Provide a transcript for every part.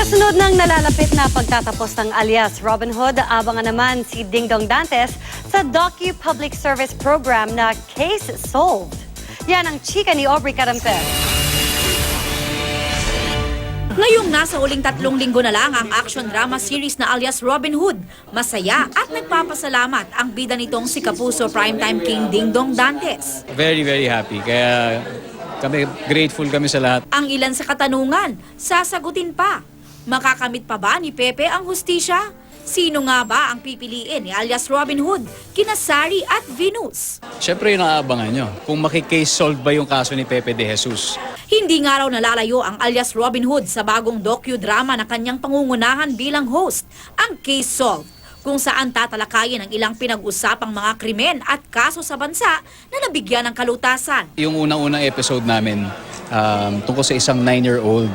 Kasunod ng nalalapit na pagtatapos ng alias Robin Hood, abangan naman si Dingdong Dantes sa Docu-Public Service Program na Case Solved. Yan ang chika ni Aubrey Carampel. Ngayong nasa uling 3 linggo na lang ang action drama series na alias Robin Hood, masaya at nagpapasalamat ang bida nitong si Kapuso Primetime King Dingdong Dantes. Very, very happy. Kaya grateful kami sa lahat. Ang ilan sa katanungan, sasagutin pa. Makakamit pa ba ni Pepe ang hustisya? Sino nga ba ang pipiliin ni alias Robin Hood, kina Sari at Venus? Siyempre yung naaabangan nyo, kung makikase solve ba yung kaso ni Pepe de Jesus. Hindi nga raw nalalayo ang alias Robin Hood sa bagong docudrama na kanyang pangungunahan bilang host, ang Case Solved, kung saan tatalakayin ang ilang pinag-usapang mga krimen at kaso sa bansa na nabigyan ng kalutasan. Yung unang-unang episode namin, tungkol sa isang 9-year-old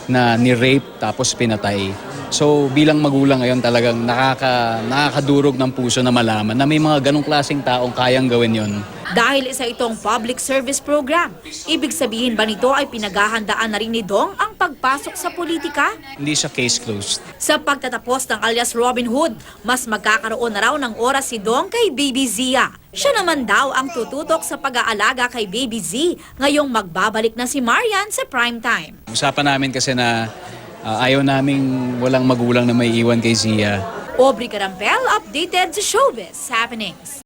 na ni-rape tapos pinatay. So bilang magulang ngayon talagang nakakadurog ng puso na malaman na may mga ganong klaseng taong kayang gawin yon. Dahil isa itong public service program, ibig sabihin ba nito ay pinaghahandaan na rin ni Dong ang pagpasok sa politika? Hindi siya case closed. Sa pagtatapos ng alias Robin Hood, mas magkakaroon na raw ng oras si Dong kay Baby Zia. Siya naman daw ang tututok sa pag-aalaga kay Baby Z ngayong magbabalik na si Marian sa primetime. Usapan namin kasi na ayaw naming walang magulang na may iwan kay Zia. Aubrey Carampel, updated sa Showbiz Happenings.